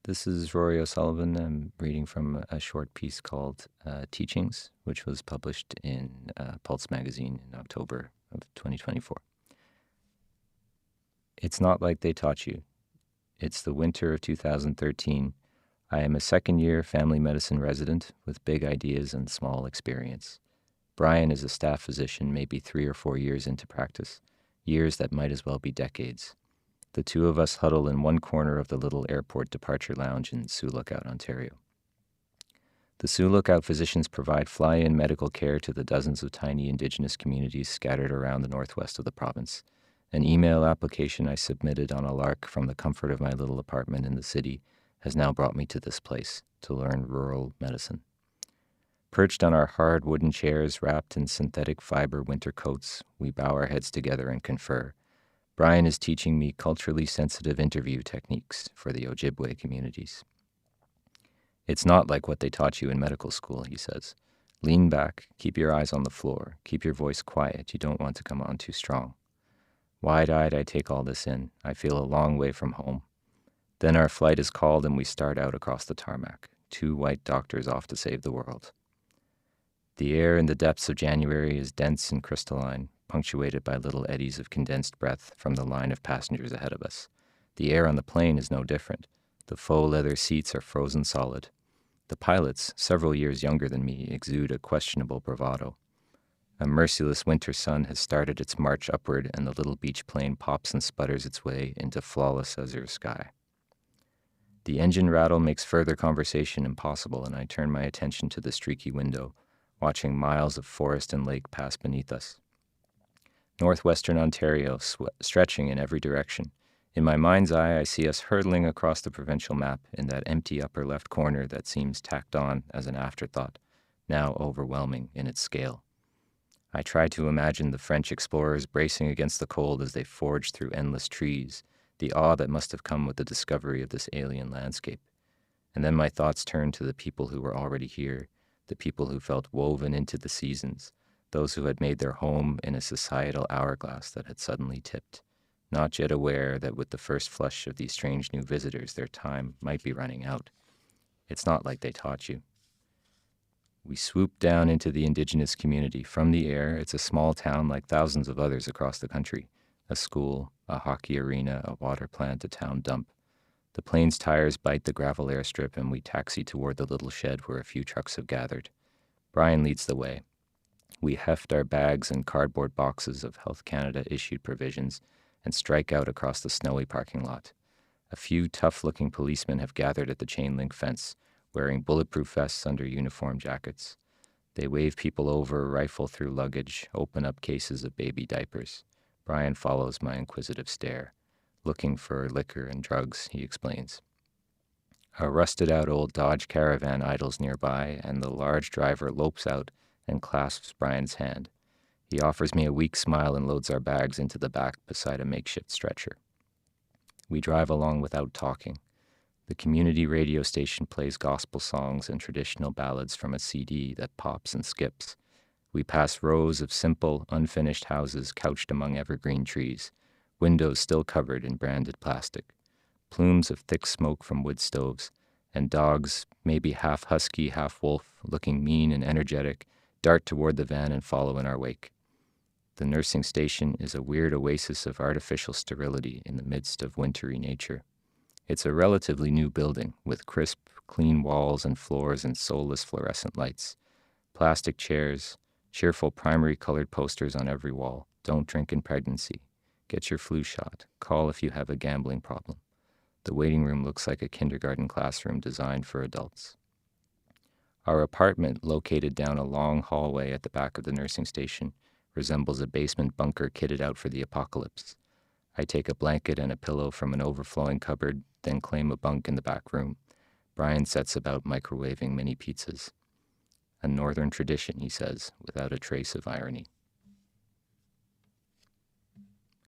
This is Rory O'Sullivan. I'm reading from a short piece called Teachings, which was published in Pulse magazine in October of 2024. It's not like they taught you. It's the winter of 2013. I am a second-year family medicine resident with big ideas and small experience. Brian is a staff physician, maybe 3 or 4 years into practice, years that might as well be decades. The two of us huddle in one corner of the little airport departure lounge in Sioux Lookout, Ontario. The Sioux Lookout physicians provide fly-in medical care to the dozens of tiny Indigenous communities scattered around the northwest of the province. An email application I submitted on a lark from the comfort of my little apartment in the city has now brought me to this place to learn rural medicine. Perched on our hard wooden chairs wrapped in synthetic fiber winter coats, we bow our heads together and confer. Brian is teaching me culturally sensitive interview techniques for the Ojibwe communities. It's not like what they taught you in medical school, he says. Lean back, keep your eyes on the floor, keep your voice quiet, you don't want to come on too strong. Wide-eyed, I take all this in. I feel a long way from home. Then our flight is called and we start out across the tarmac, 2 white doctors off to save the world. The air in the depths of January is dense and crystalline, punctuated by little eddies of condensed breath from the line of passengers ahead of us. The air on the plane is no different. The faux leather seats are frozen solid. The pilots, several years younger than me, exude a questionable bravado. A merciless winter sun has started its march upward, and the little beach plane pops and sputters its way into flawless azure sky. The engine rattle makes further conversation impossible, and I turn my attention to the streaky window, watching miles of forest and lake pass beneath us. Northwestern Ontario stretching in every direction. In my mind's eye, I see us hurtling across the provincial map in that empty upper left corner that seems tacked on as an afterthought, now overwhelming in its scale. I try to imagine the French explorers bracing against the cold as they forged through endless trees, the awe that must have come with the discovery of this alien landscape. And then my thoughts turn to the people who were already here, the people who felt woven into the seasons, those who had made their home in a societal hourglass that had suddenly tipped, not yet aware that with the first flush of these strange new visitors, their time might be running out. It's not like they taught you. We swoop down into the Indigenous community. From the air, it's a small town like thousands of others across the country. A school, a hockey arena, a water plant, a town dump. The plane's tires bite the gravel airstrip and we taxi toward the little shed where a few trucks have gathered. Brian leads the way. We heft our bags and cardboard boxes of Health Canada-issued provisions and strike out across the snowy parking lot. A few tough-looking policemen have gathered at the chain-link fence, wearing bulletproof vests under uniform jackets. They wave people over, rifle through luggage, open up cases of baby diapers. Brian follows my inquisitive stare. Looking for liquor and drugs, he explains. A rusted-out old Dodge Caravan idles nearby, and the large driver lopes out and clasps Brian's hand. He offers me a weak smile and loads our bags into the back beside a makeshift stretcher. We drive along without talking. The community radio station plays gospel songs and traditional ballads from a CD that pops and skips. We pass rows of simple, unfinished houses couched among evergreen trees, windows still covered in branded plastic, plumes of thick smoke from wood stoves, and dogs, maybe half husky, half wolf, looking mean and energetic, dart toward the van and follow in our wake. The nursing station is a weird oasis of artificial sterility in the midst of wintry nature. It's a relatively new building, with crisp, clean walls and floors and soulless fluorescent lights. Plastic chairs, cheerful primary-colored posters on every wall. Don't drink in pregnancy. Get your flu shot. Call if you have a gambling problem. The waiting room looks like a kindergarten classroom designed for adults. Our apartment, located down a long hallway at the back of the nursing station, resembles a basement bunker kitted out for the apocalypse. I take a blanket and a pillow from an overflowing cupboard, then claim a bunk in the back room. Brian sets about microwaving mini pizzas. A northern tradition, he says, without a trace of irony.